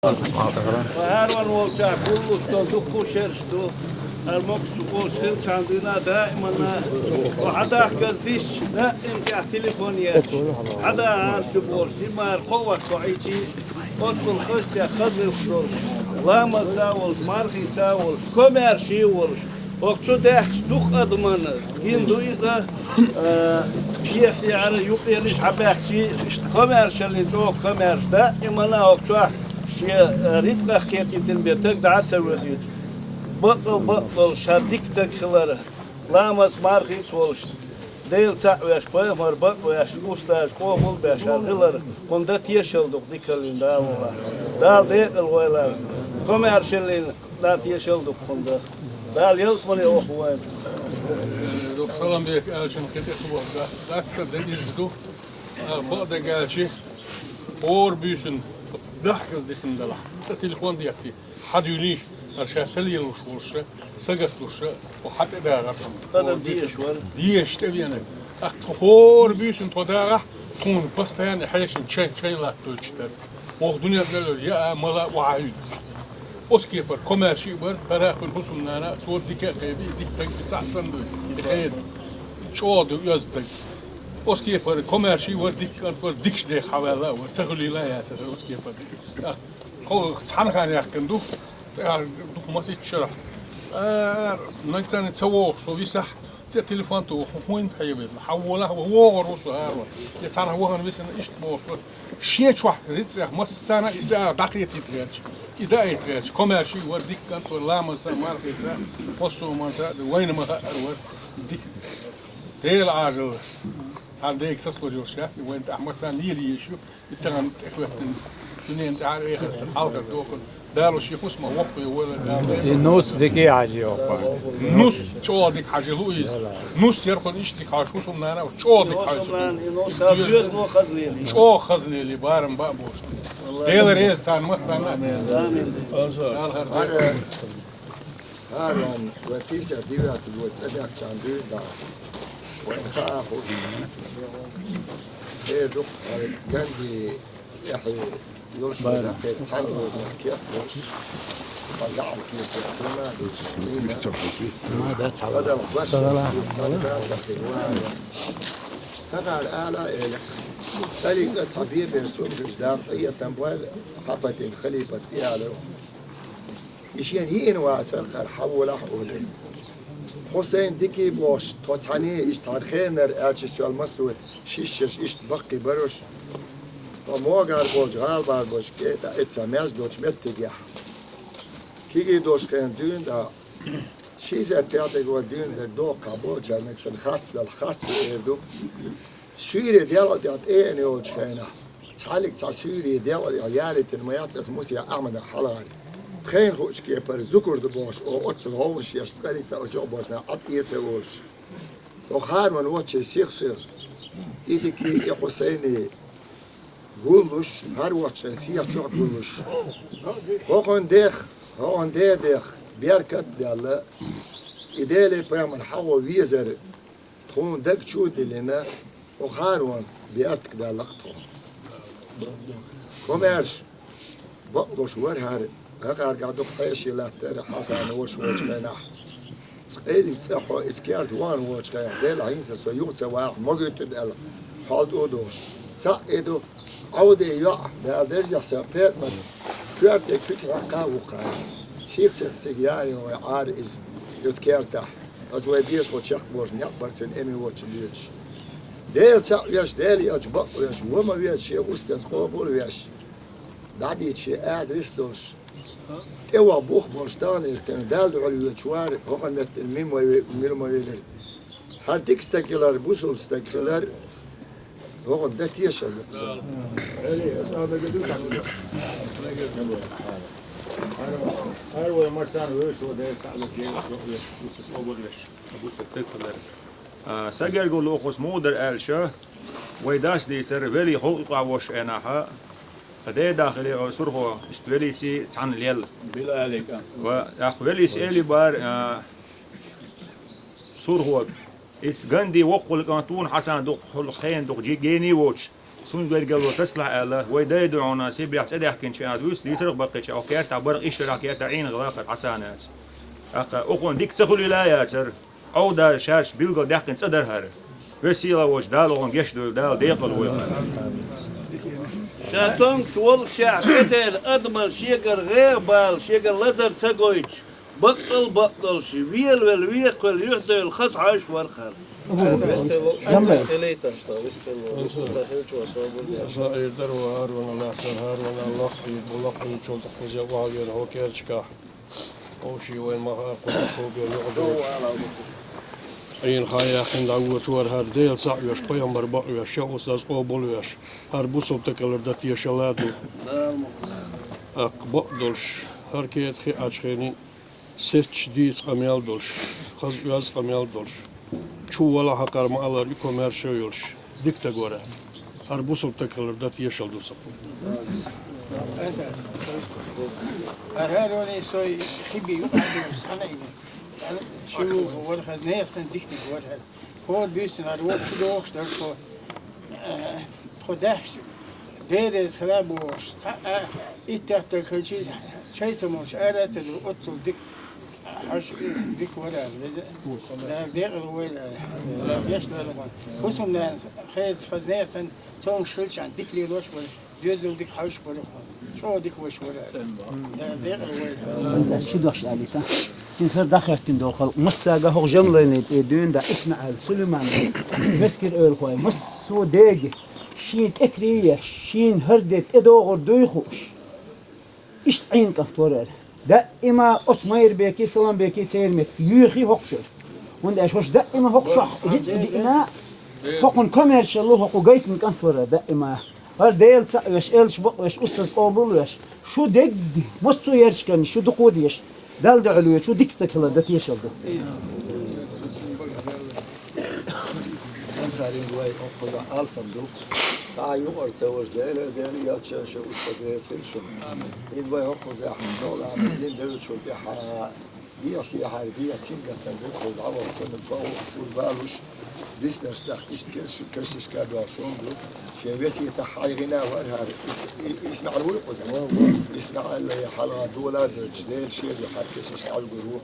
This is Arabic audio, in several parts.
وهارون ووشا كل استودوكو شرشتو المقصود شاندينا دائما وحدا كزديش دائما كه تليفونيات حدا عارف بورسي ما القوة كويتي أدخل خشة خذ الفلوس لا مزاول ماركي تاول كوميرشي ورش وقتو داخش دوخ أضمن يندو إذا بيسي على يوبيرش حباكتي كوميرشالي جو كوميرش دائما لا وقتو رزق حقيقتين بيتك دعات سويت بطل شرديك تكلره لا مسمار خيط ولش ديل تعويش بيمر بطويش أستاذ قومل بشرغلر كندا تيشلدق ديكلين دا والله دا ديك الويلر كوميرشلين دا تيشلدق كندا دا يلسمني أخوان دوك سلام بيك ألشن كتير خوب دا تصدق إزدو بعد قالشي اور بيشن ضحكز ديسم دلا ستليفون ديكتي حد يليش أرشا سليل وشورشة سقط وشة وحتى داغتهم هذا ديش ور ديش تبينا أكتور بيشن تداغ تكون بس يعني حيشن شين لا تلشتر وخدنيا قالوا يا ملا وعيد أسكيبر كوميرشي بر براكن حسم نانا صور ديكا قيبي ديك بتاع صندوق بخير شود يزدك أسكيبر كوميرشي ورديك ورديكش ده حوالا ورسخلي لا يا سر أسكيبر هو صحنا كان يحكندو دوك ما تشرح نقدر نتسوق شو بيصح تليفون تو وين تحيبه حوله هو ورسه هذا يتعرف هو أنا بس إيش موش شيء شو ريتسه مسنا إذا دقيقة تتغيرش إذا يتغيرش كوميرشي ورديك كنت لا مسا ما رخيصة وصو مسا وين ما أروح ديك ديل عاجل صار ديك ساسكو جوشات وين أحمد سان ليلي يشوف يتغن إخوتن سنين تعال إخر الحلقة دوكن دارو شيء اسمه وقفي ولا دار نص دقيقة عادي وقفة نص شو ديك حاجة لويز نص يركض إيش ديك حاجة شو سمنا أنا وشو ديك حاجة شو خزني اللي بارم بابوش ديل ريس سان ما سان هارون وتيسع ديوات وتصدق كان ديدا وإنخاء خوشي إيه دوك كندي يحيي يوش ولا خير تعال كيف فزع كيف ما ده تعال هذا بس هذا الآلة تستلي صبي برسوم جدام هي تنبول حبة خليفة فيها له إشين هي نواتر قال حول حولين حسين ديكي بوش توتاني اشتار خينر اتش سوال مسوي شيشش اشت بقي بروش وموغار بوش غالبار بوش كيتا اتسامياز دوش متجح كيجي دوش خين دون دا شيزة بيعطي جوا دون دا دو كابوجا نكسل خاص الخاص بيردو سوري ديالو ديات ايه نيوش خينا تعلق سا سوري ديالو ياري تنميات اسموسي احمد الحلال خين خوش كيبر زكر دبوش او اتل هوش يشتغلي سا اوجو بوشنا عطية سووش وخار من واتش سيخسر إيدكي يا حسيني قولوش هر واتش سيخ شو قولوش هون ديخ بيركت بيالا إدالي بيعمل حوا ويزر تكون دك شو دلنا وخارون بيرتك بيالقتهم كوميرش بقلوش ورهار هكار قاعدو حيشي لا ترى حسن وش خينا تقيلي تصحو إسكارت وان وش خينا ديل عينسا سويوت سواح ما قلت دل حال أودوش تأيدو عودي يع درجة سبيت من كرت فكرة قاوقة شيخ سبتيجاي وعارز إسكارته أزوي بيش وتشق بوش نقبرتن أمي وتش ليش ديل تأيش ديل يجبق ويش وما بيش شيء أستاذ قابل ويش بعدي شيء قاعد رسلوش ايوا بوخ بوشتان استن دالدو على الشوار هو مت الميم وميرما ويلر هر تكستكلر بوسو استكلر هو ده تيشل هر ولا مرسان وش وده سألك ليه بوس أولش بوس التكلر سجل يقول أخوس مودر ألشة ويداش دي سر فيلي خلق عوش أناها فده داخلي سرخو اشتولي سي عن اليل بلا عليك وأخبرلي سألي بار سرخو إس جندي وقل كانتون حسن دق خين دق جيني ووتش سون غير قالوا تصلح الله ويدا يدعونا سي بيعت ادي حكين شي ادوس ليسرق بقيتش او كيرتا برق اشتراك عين غلاقه حسانات اقون ديك تخلي لا ياسر او دا شاش بيلغو داخن صدر هر وسيله وش دالون جش دال ديقل ويل شاتونك شوال شاع كدر أدمر شيجر غير بال شيجر لزر تسقويش بطل شي ويل يحضر الخص عايش ورخر Sair Haruna lähtee Haruna Lahti tuolta kusia vaalion hokertska. Oshi wen maha kutubia juhdu. Ein hajahin lauut suor har del sa'yas pajamar ba'yas shawsas oboluyas. Har busop tekeler dat yeshalatu. Akbadolsh har keet ge acheni sech dies qamialdolsh. Khazuyas qamialdolsh. Çu wala hakar ma'alar commercials dikta gora. Har busop tekeler dat yeshal safu. هاروني سوي خبي يقعد وسخنين شو هو الخزنية سندكتي هو هذا هو بيسن هذا هو شو دوخش ده هو خداش دير خراب وش إتحت كل شيء تموش أرت الأطل دك حش دك ولا ده دير ولا يشل ولا خصهم ناس خير خزنية سن توم شلش عن دك لي روش ولا ديزل دك حش ولا شو ديك وش ولا ده دير ولا شو دوخش عليك إنسان دخلت داخل مساجة هو جملة دون ده اسمع سليمان مسكر أول خوي مس سو داج شين تكريه شين هردت إدوغر دويخوش إيش عين كفتورر دائما أتمير بيكي سلام بيكي تيرمت يخي هقشر وند أشوش دائما هقشح دائما هقون كوميرشال الله هقو جيت من كفتورر دائما هر ديل سأيش إلش بقوش أستاذ أبولوش شو دق مستو يرشكن شو دقوديش دال دعلوية شو ديكستك هلا ده تيشل ده. إنسانين دواي أقول ألسمدو سايو أرتوش ده ياتشان شو أستاذ خلشون. إدواي أقول زي أحمد نول عمزين ده شو بيحا دي أصيحة دي أسينجا تنبخل عوض تنبخل والبالوش ديسنرش ده كشش كابل شونبلو شيء يتحايغنا وأرها يسمع الورق وزمان يسمع اللي حلا دولا دجديل شيء يحركش على الجروح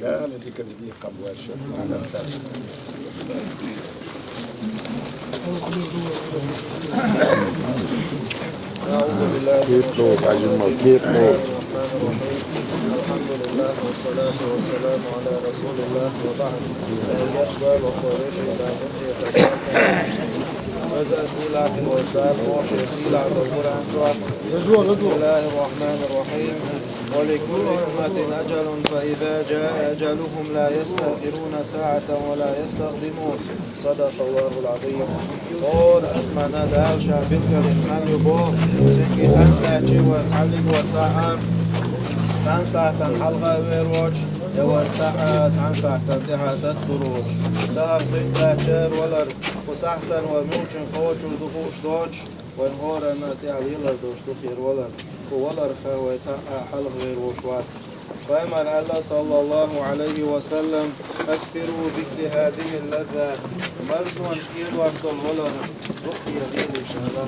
ده أنا دي كذبيه قبل ورشة أعوذ بالله الحمد لله والصلاة والسلام على رسول الله وبعد يشبه وقريش وزا سيلع في الوزال وشي سيلع القرآن بسم الله الرحمن الرحيم ولكل أمة أجل فإذا جاء أجلهم لا يستأخرون ساعة ولا يستقدمون صدق الله العظيم قول أتمنى دال شعبك للمن يبوه سنكي أنت وتعلق وتعام عن ساعة حلقة ويروج يوتعت عن ساعة انتهت الدروج دهر طيب شير ولر وساعة وموج خوش ودخوش دوج ونهور أن تعلي لردوش دخير ولر خويتع حلق ويروش وات فأمر الله صلى الله عليه وسلم أكثروا ذكر هذه اللذات مرسوا شكير وارتل ولر رقي غير شهر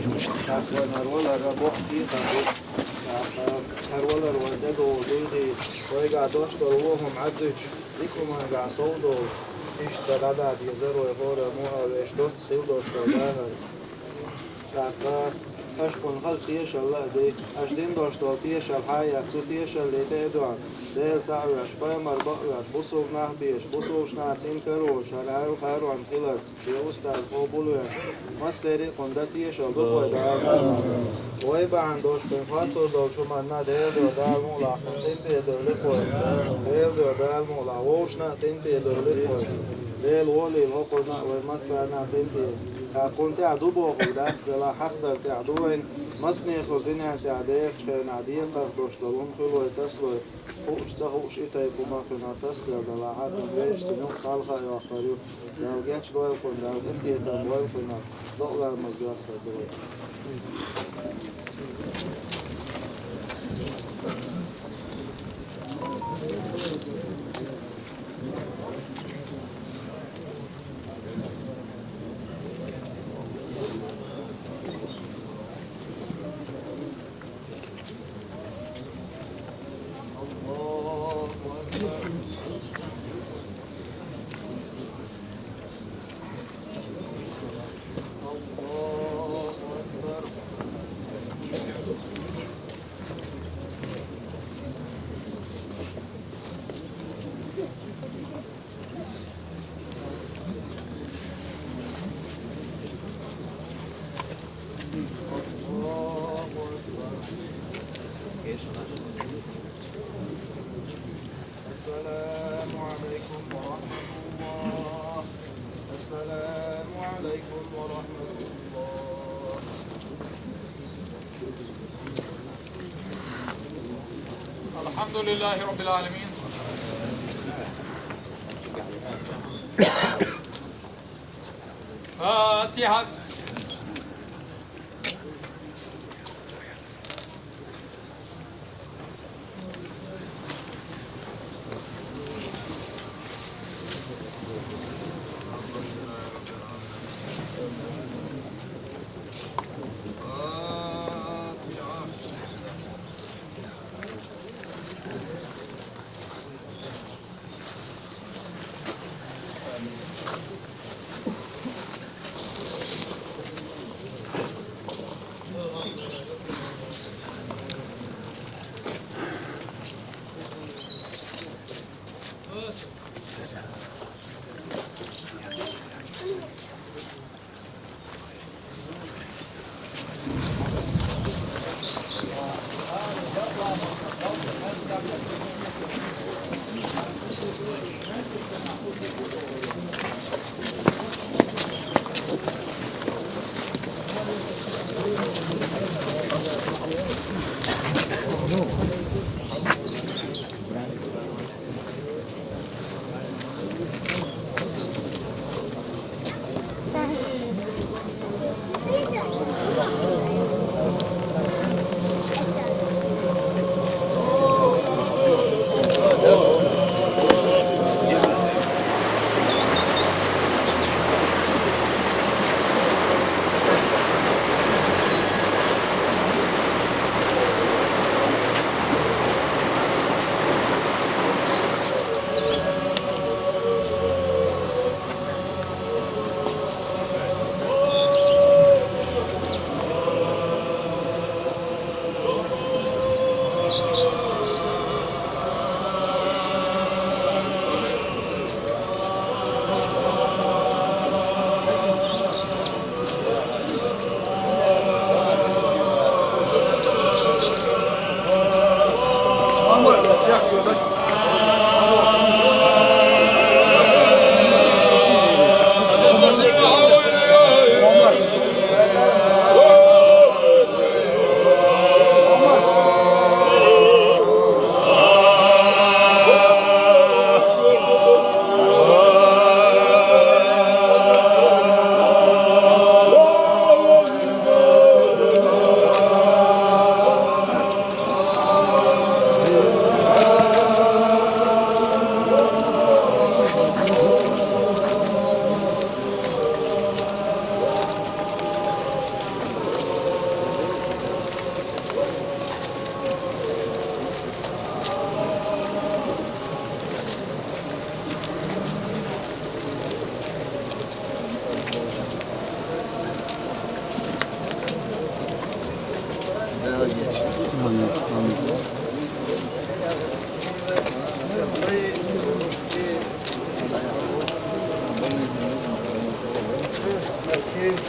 حقوان ولر بوحكي خبير هرولر وددو ديدي ويقع دوشتر وهم عدج لكم هقع صودو اشتر عدد يزرو يغور موها ويشتوت سخيل دوشتر داهر شعقا أشكون خز تيش الله دي أشدين دوشتر تيش الحايا كسو تيش اللي تيدوان ديل تعوش بايمر بقوش بصوب نحبيش بصوب شناسين كروش هرعو خيرو عن خلت في أستاذ قوبولوش مسيري قندة تيش الدقوة دعاء ويبا عن دوش بنخاطر دوش منا ديل دو دعال مولا خنطين بيدر لقوة ديل دو دعال مولا ووشنا تين بيدر لقوة ديل ولي الهقنا ومسانا تين بيدر كنت عدوبه خدات دلا حفتر تعدوين مصني خدني تعديك شين عديق دوشتلون خلو تسلو خوش تخوش إتايكو ما خنا تسلو دلا حتى بيش تنوخ خالخا يوخريو لو جاتش لو يكون لو انتي تنوي كنا ضغلا المزقات تدوي السلام عليكم ورحمة الله. السلام عليكم ورحمة الله. الحمد لله رب العالمين. فاتحة. Thank you.